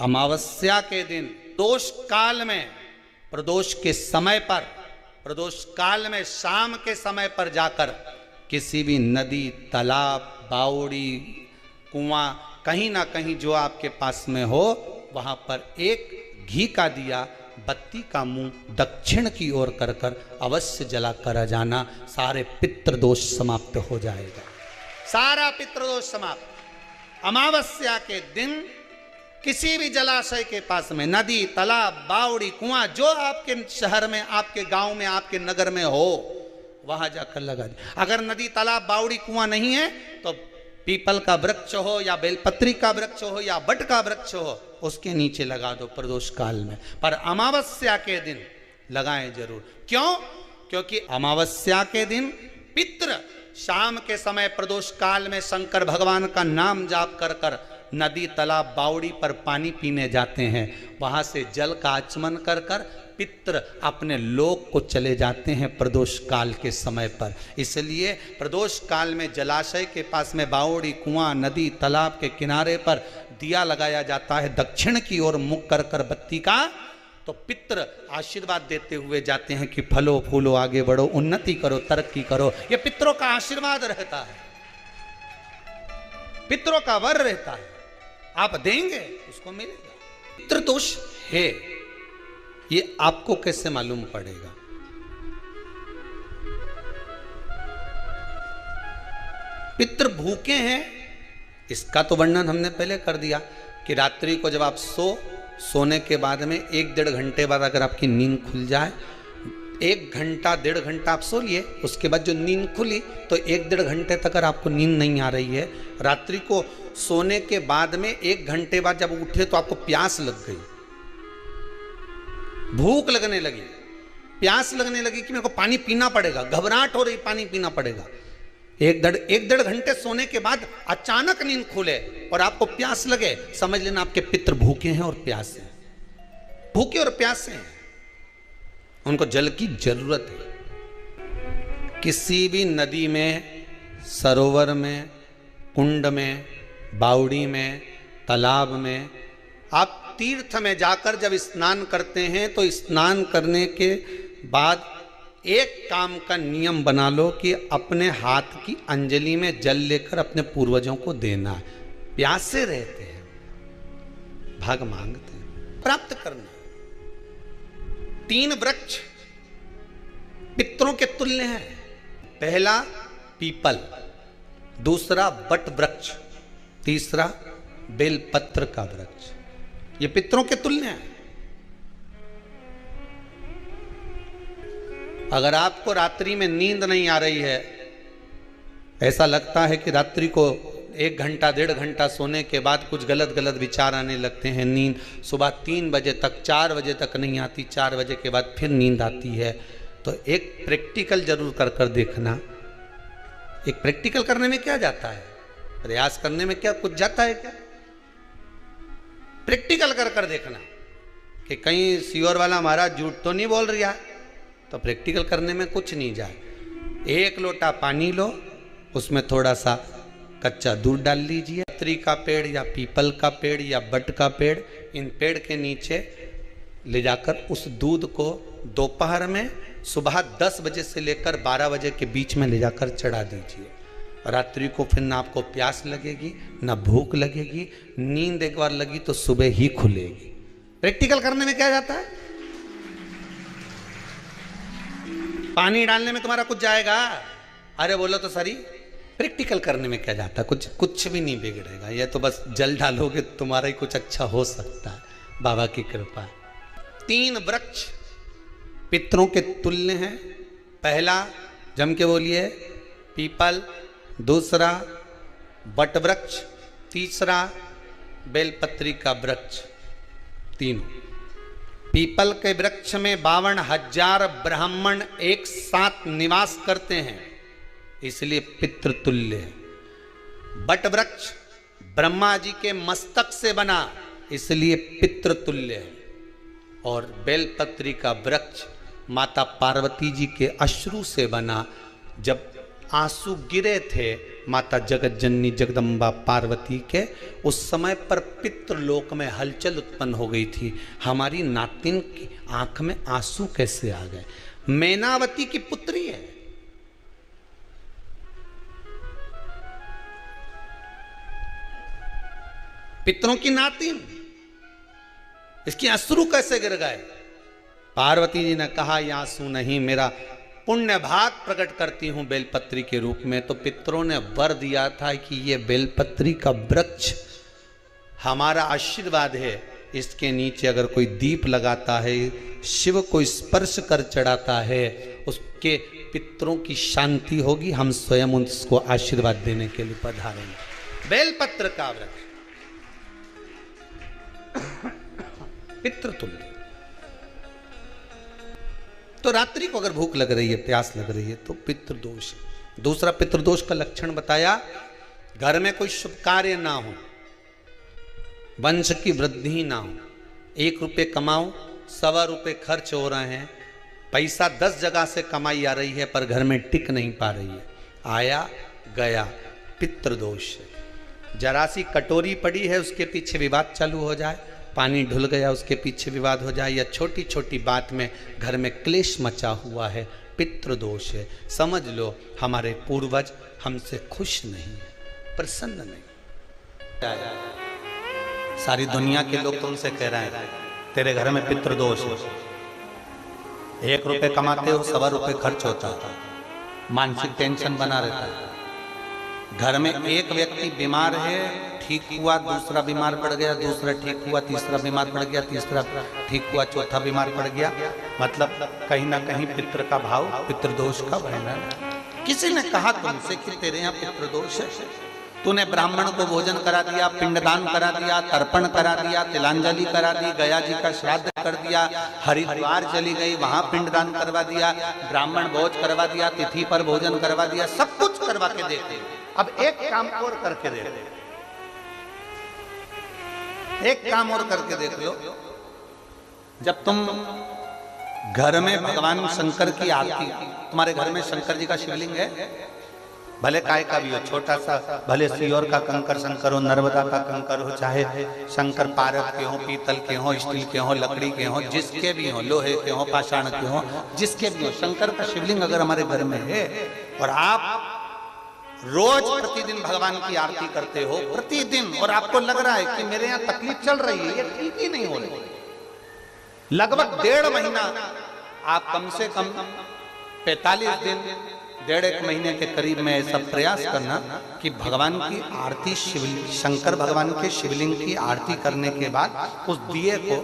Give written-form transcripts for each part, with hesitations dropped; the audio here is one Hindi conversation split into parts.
अमावस्या के दिन दोष काल में, प्रदोष के समय पर, प्रदोष काल में शाम के समय पर जाकर किसी भी नदी, तालाब, बावड़ी, कुआं, कहीं ना कहीं जो आपके पास में हो, वहां पर एक घी का दिया, बत्ती का मुंह दक्षिण की ओर कर कर अवश्य जला कर जाना। सारे पितृदोष समाप्त हो जाएगा, सारा पितृदोष समाप्त। अमावस्या के दिन किसी भी जलाशय के पास में, नदी, तालाब, बावड़ी, कुआं, जो आपके शहर में, आपके गांव में, आपके नगर में हो, वहां जाकर लगा दे। अगर नदी, तालाब, बावड़ी, कुआं नहीं है तो पीपल का वृक्ष हो या बेलपत्री का वृक्ष हो या बट का वृक्ष हो, उसके नीचे लगा दो प्रदोष काल में। पर अमावस्या के दिन लगाएं जरूर। क्यों? क्योंकि अमावस्या के दिन पितृ शाम के समय प्रदोष काल में शंकर भगवान का नाम जाप कर कर नदी, तालाब, बावड़ी पर पानी पीने जाते हैं। वहां से जल का आचमन कर कर पितृ अपने लोक को चले जाते हैं प्रदोष काल के समय पर। इसलिए प्रदोष काल में जलाशय के पास में, बावड़ी, कुआं, नदी, तालाब के किनारे पर दिया लगाया जाता है दक्षिण की ओर मुख कर कर बत्ती का। तो पितृ आशीर्वाद देते हुए जाते हैं कि फलो फूलो, आगे बढ़ो, उन्नति करो, तरक्की करो। ये पितरों का आशीर्वाद रहता है, पितरों का वर रहता है। आप देंगे उसको मिलेगा। पितृदोष है, ये आपको कैसे मालूम पड़ेगा? पितृ भूखे हैं, इसका तो वर्णन हमने पहले कर दिया कि रात्रि को जब आप सोने के बाद में 1-1.5 घंटे बाद अगर आपकी नींद खुल जाए, 1 घंटा 1.5 घंटा आप सो लिए, उसके बाद जो नींद खुली तो 1-1.5 घंटे तक अगर आपको नींद नहीं आ रही है, रात्रि को सोने के बाद में 1 घंटे बाद जब उठे तो आपको प्यास लग गई, भूख लगने लगी, प्यास लगने लगी कि मेरे को पानी पीना पड़ेगा, घबराहट हो रही, पानी पीना पड़ेगा। 1-1.5 घंटे सोने के बाद अचानक नींद खुले और आपको प्यास लगे, समझ लेना आपके पितृ भूखे हैं और प्यासे हैं, भूखे और प्यासे हैं, उनको जल की जरूरत है। किसी भी नदी में, सरोवर में, कुंड में, बावड़ी में, तालाब में, आप तीर्थ में जाकर जब स्नान करते हैं तो स्नान करने के बाद एक काम का नियम बना लो कि अपने हाथ की अंजलि में जल लेकर अपने पूर्वजों को देना है। प्यासे रहते हैं, भाग मांगते हैं, प्राप्त करना। 3 वृक्ष पितरों के तुल्य हैं। पहला पीपल, दूसरा बट वृक्ष, तीसरा बेलपत्र का वृक्ष। ये पितरों के तुल्य हैं। अगर आपको रात्रि में नींद नहीं आ रही है, ऐसा लगता है कि रात्रि को 1 घंटा 1.5 घंटा सोने के बाद कुछ गलत गलत विचार आने लगते हैं, नींद सुबह 3 बजे तक, 4 बजे तक नहीं आती, 4 बजे के बाद फिर नींद आती है, तो एक प्रैक्टिकल जरूर कर कर देखना। एक प्रैक्टिकल करने में क्या जाता है, प्रयास करने में क्या कुछ जाता है क्या? प्रैक्टिकल कर कर देखना कि कहीं सियोर वाला महाराज झूठ तो नहीं बोल रहा है। तो प्रैक्टिकल करने में कुछ नहीं जाए। 1 लोटा पानी लो, उसमें थोड़ा सा कच्चा दूध डाल लीजिए। पत्री का पेड़ या पीपल का पेड़ या बट का पेड़, इन पेड़ के नीचे ले जाकर उस दूध को दोपहर में सुबह 10 बजे से लेकर 12 बजे के बीच में ले जाकर चढ़ा दीजिए। रात्रि को फिर ना आपको प्यास लगेगी, ना भूख लगेगी, नींद एक बार लगी तो सुबह ही खुलेगी। प्रैक्टिकल करने में क्या जाता है? पानी डालने में तुम्हारा कुछ जाएगा? अरे बोलो तो सही, प्रैक्टिकल करने में क्या जाता है? कुछ भी नहीं बिगड़ेगा। ये तो बस जल डालोगे तुम्हारा ही कुछ अच्छा हो सकता है, बाबा की कृपा। 3 वृक्ष पितरों के तुल्य हैं। पहला जम के बोलिए पीपल, दूसरा बट वृक्ष, तीसरा बेलपत्री का वृक्ष। तीनों पीपल के वृक्ष में 52,000 ब्राह्मण एक साथ निवास करते हैं, इसलिए पितृतुल्य है। बट वृक्ष ब्रह्मा जी के मस्तक से बना, इसलिए पितृतुल्य है। और बेलपत्री का वृक्ष माता पार्वती जी के अश्रु से बना। जब आंसू गिरे थे माता जगत जननी जगदम्बा पार्वती के, उस समय पर पितृलोक में हलचल उत्पन्न हो गई थी। हमारी नातिन की आंख में आंसू कैसे आ गए? मैनावती की पुत्री है, पितरों की नातिन, इसकी अश्रु कैसे गिर गए? पार्वती जी ने कहा ये आंसू नहीं, मेरा पुण्य भाग प्रकट करती हूं बेलपत्री के रूप में। तो पितरों ने वर दिया था कि ये बेलपत्री का वृक्ष हमारा आशीर्वाद है, इसके नीचे अगर कोई दीप लगाता है, शिव को स्पर्श कर चढ़ाता है, उसके पितरों की शांति होगी, हम स्वयं उसको आशीर्वाद देने के लिए पधारेंगे। बेलपत्र का वृक्ष पितृतुल्य। तो रात्रि को अगर भूख लग रही है, प्यास लग रही है, तो पितृदोष है। दूसरा पितृदोष का लक्षण बताया, घर में कोई शुभ कार्य ना हो, वंश की वृद्धि ना हो, 1 रुपये कमाओ, 1.25 रुपये खर्च हो रहे हैं, पैसा 10 जगह से कमाई आ रही है पर घर में टिक नहीं पा रही है, आया गया, पितृदोष है। जरा सी कटोरी पड़ी है, उसके पीछे विवाद चालू हो जाए, पानी ढुल गया उसके पीछे विवाद हो जाए, या छोटी छोटी बात में घर में क्लेश मचा हुआ है, पितृदोष है। समझ लो हमारे पूर्वज हमसे खुश नहीं है, प्रसन्न नहीं। सारी दुनिया के लोग तुमसे कह रहे हैं तेरे घर में पितृदोष है, 1 रुपये कमाते हो, 1.25 रुपये खर्च होता है, मानसिक टेंशन बना रहता है। घर में एक व्यक्ति बीमार है, ठीक हुआ, दूसरा बीमार पड़ गया, दूसरा ठीक हुआ, तीसरा बीमार पड़ गया, तीसरा ठीक हुआ, चौथा बीमार पड़ गया, मतलब कहीं ना कहीं पितृ का भाव, पितृदोष का वर्णन। किसी ने कहा तुमसे कि तेरे यहाँ पितृदोष है, तूने ब्राह्मण को भोजन करा दिया, पिंडदान करा दिया, तर्पण करा दिया, तिलांजलि करा दी, गया जी का श्राद्ध कर दिया, हरिद्वार चली गई, वहां पिंडदान करवा दिया, ब्राह्मण भोज करवा दिया, तिथि पर भोजन करवा दिया, सब कुछ करवा के देते। अब एक काम और करके देख, एक काम और करके देख लो। जब तुम घर में भगवान शंकर की आरती, तुम्हारे घर में शंकर जी का शिवलिंग है, भले काय का भी हो, छोटा सा, भले सियोर का कंकर शंकर हो, नर्मदा का कंकर हो, चाहे शंकर पारक के हो, पीतल के हो, स्टील के हो, लकड़ी के हो, जिसके भी हो, लोहे के हो, पाषाण के हो, जिसके भी हो, शंकर का शिवलिंग अगर हमारे घर में है और आप रोज प्रतिदिन भगवान की आरती करते हो, प्रतिदिन, और आपको लग रहा है कि मेरे यहाँ तकलीफ चल रही है, ये ठीक ही नहीं हो रही, लगभग 1.5 महीना आप कम से कम 45 दिन, 1.5 महीने के करीब में ऐसा प्रयास करना कि भगवान की आरती, शंकर भगवान के शिवलिंग की आरती करने के बाद उस दिए को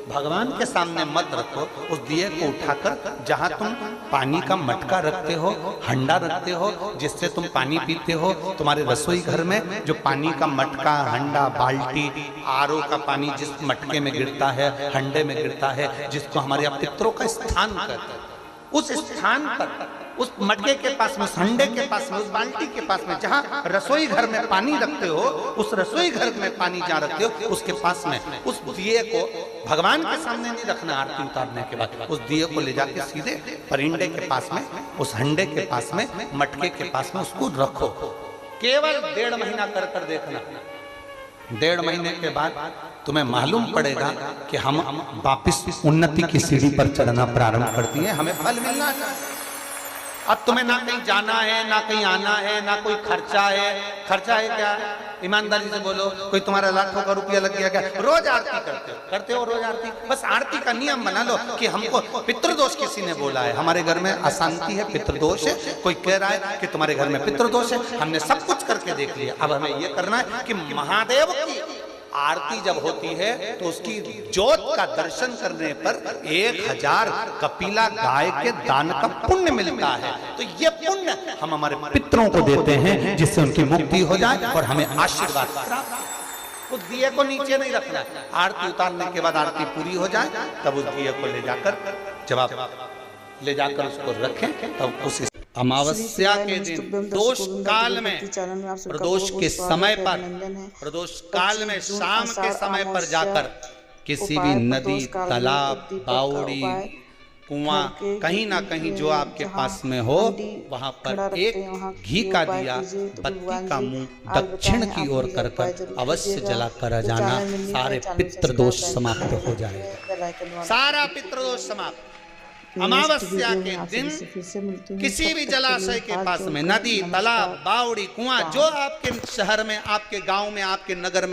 भगवान के सामने मत रखो, उस दिए को उठाकर जहां तुम पानी का मटका रखते हो, हंडा रखते हो, जिससे तुम पानी पीते हो, तुम्हारे रसोई घर में जो पानी का मटका, हंडा, बाल्टी, आरओ का पानी जिस मटके में गिरता है, हंडे में गिरता है, जिसको हमारे यहाँ पितरों का स्थान कहते हैं, उस स्थान पर, उस मटके के पास में, उस हंडे के पास में, उस बाल्टी के पास में, जहां रसोई घर में पानी रखते हो, उस रसोई घर में पानी जहां रखते हो, उसके पास में उस दिए को भगवान के सामने नहीं रखना, आरती उतारने के बाद उस दिए को ले जाके सीधे परिंडे के पास में, उस हंडे के पास में, मटके के पास में उसको रखो। केवल 1.5 महीना कर कर देखना, 1.5 महीने के बाद तुम्हें मालूम पड़ेगा कि हम वापिस उन्नति की सीढ़ी पर चढ़ना प्रारंभ कर दिए, हमें फल मिलना चाहिए। अब तुम्हें ना कहीं जाना है, ना कहीं आना है, ना कोई खर्चा है। खर्चा है क्या? ईमानदारी से बोलो, कोई तुम्हारा लाखों का रुपया लग गया क्या? रोज आरती करते हो रोज आरती। बस आरती का नियम बना लो कि हमको पितृदोष किसी ने बोला है, हमारे घर में अशांति है, पितृदोष है, कोई कह रहा है कि तुम्हारे घर में पितृदोष है, हमने सब कुछ करके देख लिया। अब हमें ये करना है कि महादेव की आरती जब होती है तो उसकी ज्योत का दर्शन करने पर 1000 कपिला गाय के दान का पुण्य मिलता है। तो ये पुण्य हम हमारे पितरों को देते हैं, जिससे उनकी मुक्ति हो जाए और हमें आशीर्वाद प्राप्त। उस दिए को नीचे नहीं रखना, आरती उतारने के बाद आरती पूरी हो जाए तब उस दिए को ले जाकर, जब आप ले जाकर उसको रखें, तब उस अमावस्या के दिन दोष काल में, प्रदोष के समय पर, प्रदोष काल में शाम के समय पर जाकर किसी भी नदी, तालाब, बावड़ी, कुआं कहीं ना कहीं जो आपके पास में हो, वहां पर एक घी का दिया बत्ती का मुंह दक्षिण की ओर कर कर अवश्य जला कर जाना, सारे पितृदोष समाप्त हो जाएगा, सारा पितृदोष समाप्त। अमावस्या के दिन किसी भी जलाशय के पास में, नदी, तालाब, बावड़ी, कुआं, जो आपके शहर में, आपके गांव में, आपके नगर में